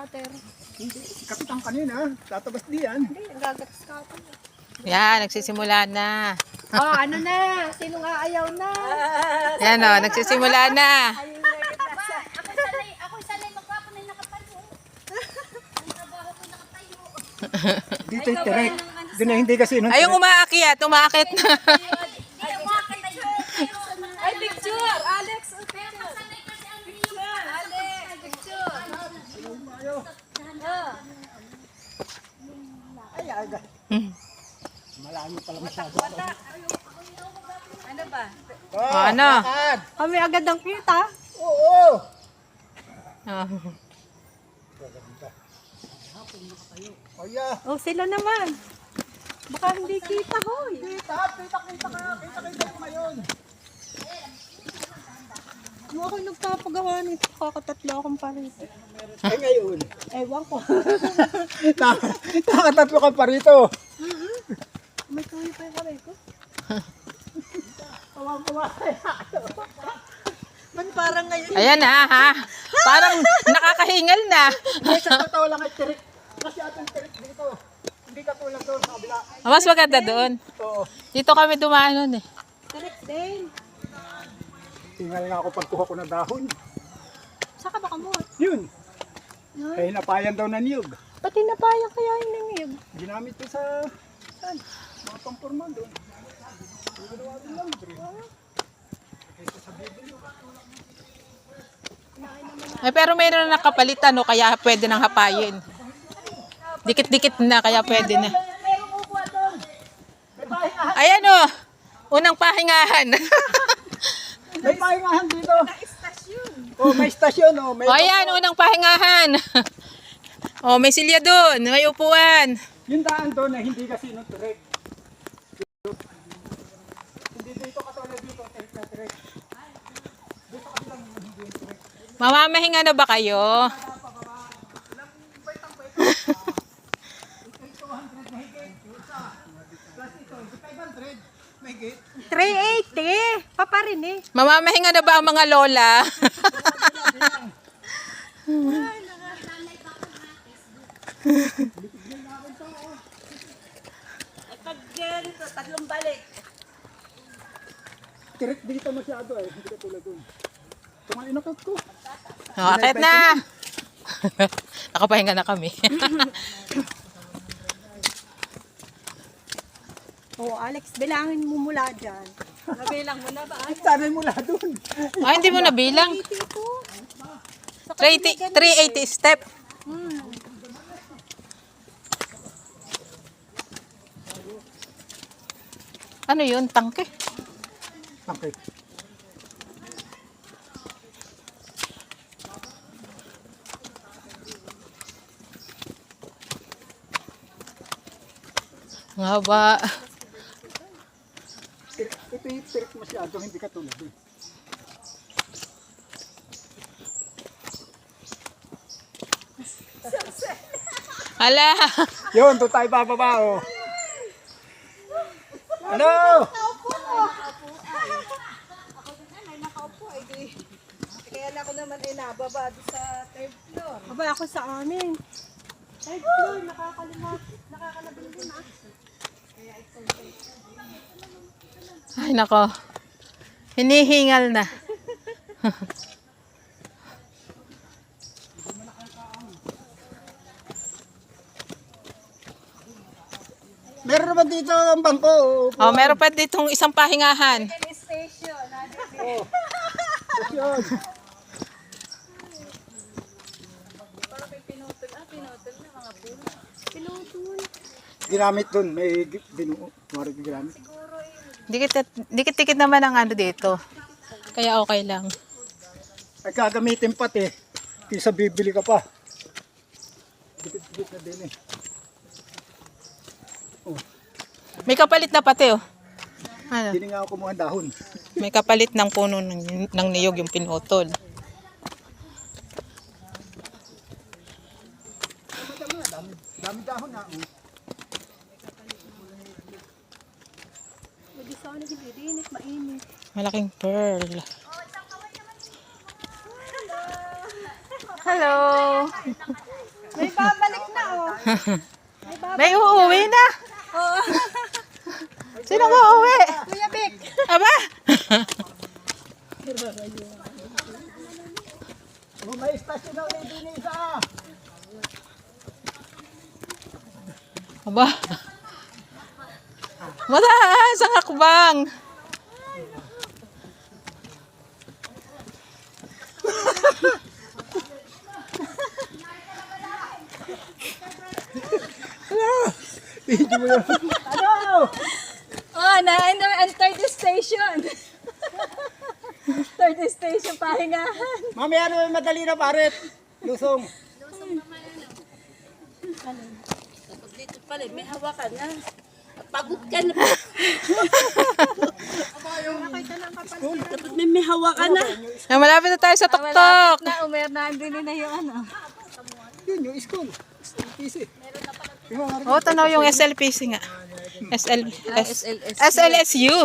scatter. Hindi, kapitan kanina, tatabas diyan. Hindi, nagagat-scatter. Yan, nagsisimula na. Oh, ano na? Sino nga ayaw na? Yan o, nagsisimula na. Ako sanay magpapanay nakatayo. Ang trabaho ko nakatayo. Dito yung direct. Doon na hindi kasi nung Ay, yung umaakyat na. Ay, makatayo. Ay, picture! Alex, picture! Sanay kasi ang picture. Alex, picture! Ay, aga. Malayo pala masyado. Ano ba? Oh, Ano? lakad. Kami agad ang kita. Oo. Oh. Oh, yeah. Oh, sila naman. Baka hindi kita, hoy. Kita ko ngayon. Yung ako nagpapagawa nito, kakatatlo akong parito. Ay, ngayon. Ewan ko. Nakatatlo ka pa rito. May tuloy pa yung kamay ko. Kawawa. Man parang ngayon. Ayan na, ha? Parang nakakahingal na. Ay, sa totoo lang ay tirik. Kasi atong tirik dito. Hindi ka tulad doon sa kabila. Mas maganda doon. Oo. Dito kami dumaan nun eh. Correct din. Tingal nga ako pagkuha ko ng dahon. Saka baka mo. Yun. Kaya napayan daw na niyog. Pati napayang kaya yung nangiyog. Ginamit ko sa saan? Mga pampurman doon. Ginawa din lang, bro. Ay, pero mayroon na nakapalitan, no? Kaya pwede nang hapayin. Dikit-dikit na, kaya pwede na. Ayan o, unang pahingahan. May pahingahan dito. Oh, may istasyon. Oh, may O ayan, unang pahingahan. O, may silya doon, may upuan. yung daan doon na hindi kasi nung direct. Hindi dito katulad dito, tirik na direct. Mamamahinga na ba kayo? May gate. 380. Pa rin eh. Mamamahinga na ba ang mga lola? Pag ganito, tatlong balik. Tirik dito masyado eh. Hindi katulad doon. Tumain ako ko. O, akit na. Nakapahinga na kami. Oh, Alex, bilangin mo mula dyan. Nabilang mo na ba? Sanay mula doon. Ay, hindi mo nabilang. 380 step. Ano yun? Tangke? Okay. Ang haba. Ito yung tirik masyado, hindi katulad doon. Hala. Yun, doon tayo bababa oh. Ano? Kaya na ako naman ay nababa sa third floor. Aba, ako sa amin. Third floor, nakakalabing din ah. Ay, nako. Hinihingal na. Meron naman dito ang bangko. Oh, meron pa ditong isang pahingahan. Station, Oh. Yun. pinutol. Ginamit doon, may binuo. Mari ginamit. Dikit-dikit naman ang ano dito. Kaya okay lang. Ay gagamitin pati. Kisa bibili ka pa. Dikit-dikit na din eh. Oh. May kapalit na pati oh. Ano? Hindi nga ako kumuha ng dahon. May kapalit ng puno ng niyog yung pinutol. Dami dahon na. Hindi sana dinit, mainit. Malaking pearl. Hello. May babalik na, oh. May uuwi na. Oo. Sino ba uuwi? Kuya Vic. Aba? Oh, may istasyon na ulit din isa. Aba? Mataas ang hakbang. Hindi mo yun. Ano? Oh, ang third station. Third station, pahingahan. Mamaya ano yung madali na paret? Lusong. Dito pala, may hawakan na. Pagod ka na. Dapat may hawakan na. Malapit na tayo sa tuktok. Na, din na yung ano. Yun yung school. PC. Oo, tanaw yung SLPC nga. SLS. SLSU.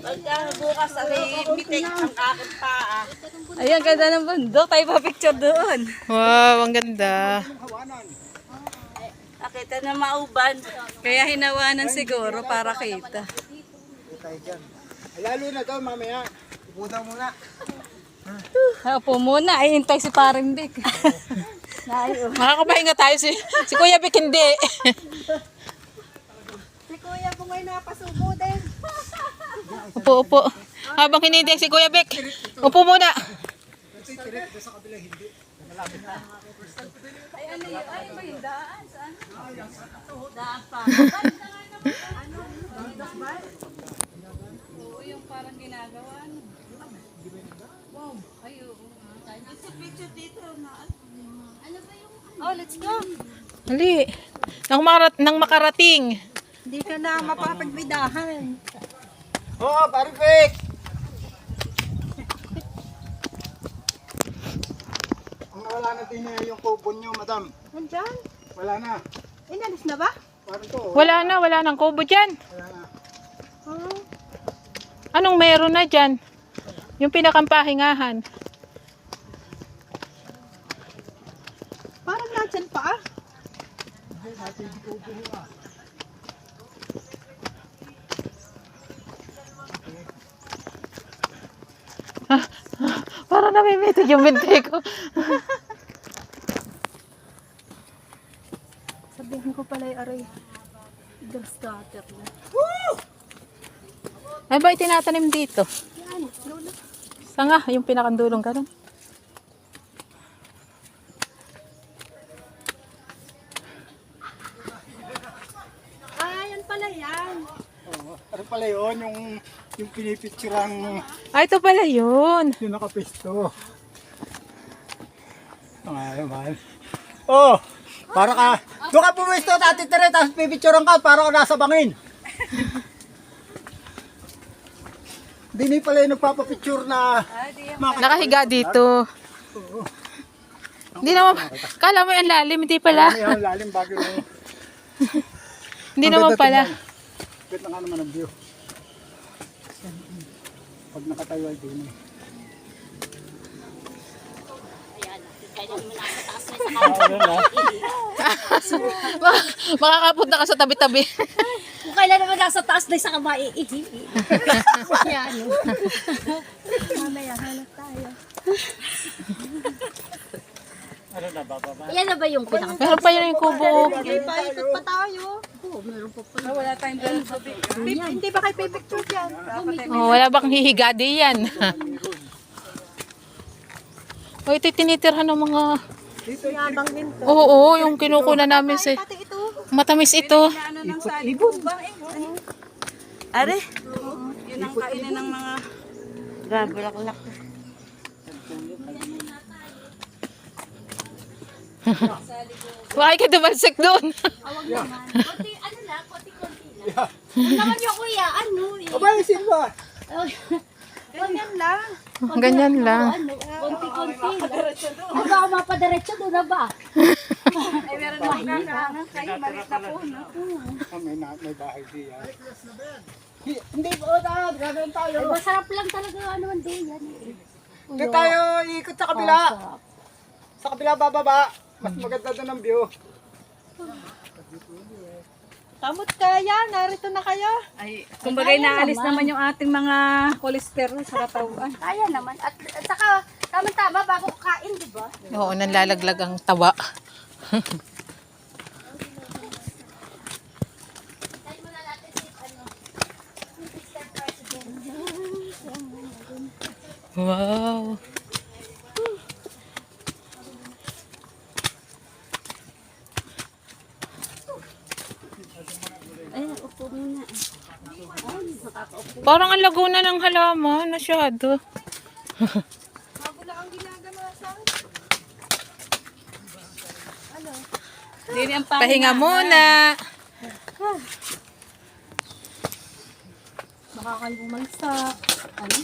Pagka bukas ay mitik ang aking paa. Ayan, ganda ng bundok. Tayo pa picture doon. Wow, ang ganda. Nakita na mauban. Kaya hinawanan siguro para kita. Tayo dyan. Lalo na daw mamaya. Ibudaw muna. Upo muna. Ay, hintay si Paring Vic. Makakapahinga tayo si Kuya Vic hindi. Si Kuya po ngayon napasubo din. Upo, upo. Habang hinihintay si Kuya Vic, upo muna. Ay, ano yun? Ay, ba yung daan? Saan? Daan pa. Ano? Oo, yung parang ginagawa. Wow. Ay, oo. Sa picture dito. Ano ba yung... Oh, let's go. Hali. Nang makarating. Hindi ka na mapapagbidahan. Oo, perfect. Ang wala na din yung kubo nyo, madam. Nandyan? Wala na. Inalis na ba? Parang to. Wala nang kubo dyan. Wala na. Oh. Anong meron na dyan? Yung pinakampahingahan. Parang nandyan pa ah. Parang namimitig yung binti ko. Sabihin ko pala yung aray. Grass cutter na. Ay ba itinatanim dito? Yan, lola. Sanga, yung pinakandulong ka rin. Ah, yan pala yan. Oo. Ano pala yun? Yung pinipicturang Ay, ito pala yun. yung nakapisto. Ay, man. Oh, para ka. Doon ka pumisto, Tati Tere, tapos pipicturean ka para ka nasa bangin. Dini pala yung nagpapapicture na Nakahiga dito. Hindi naman, kala mo yung lalim, hindi pala. Ano yung lalim bago yung... Hindi naman pala. Ganda nga naman ang view. Pag nakatayo ay din eh. Makakapunta ka sa tabi-tabi. Kung kailan naman nasa taas na sa kamay, yan. Mamaya, hanap tayo. Ano na, bababa? Yan na ba yung pinaka? Meron pa yun yung kubo. Sige, paikot pa tayo. Oo, meron pa pala. Wala tayong dala sa hindi ba kayo pipicture dyan? Oh, wala bang hihiga di yan? O, ito tinitirhan ng mga... Yabang din to. Oo, yung kinukuna namin si... Pati ito. Matamis ito. Ano ng salibon? Are? Yun ang kainin ng mga... Gagalaklak. Bakit ka dumalsik doon? Konti, ano lang, konti-konti lang. Ano naman yung kuya, ano eh. Aba, yung silba! Ganyan lang. Ganyan lang. Konti-konti lang. Ano ba, mapadiretso doon na ba? Ay, meron na magkakaangan kayo. Malit na po, no? May bahay diyan. Hindi po na, gagawin tayo. Masarap lang talaga ano doon yan. Hindi tayo ikot sa kabila. Sa kabila bababa. Mas maganda doon ang view. Kamot kaya, narito na kayo. Ay, kumbaga naalis naman yung ating mga kolesterol sa katawan. Kaya naman. At saka, tama-tama bago kain, di ba? Oo, nanlalaglag ang tawa. Wow. Ay, upo muna. Parang ang laguna ng halaman, masyado. Magulo ang ginagawa sa akin. Dili ang Pahinga muna. Baka kayo bumagsak. Ano?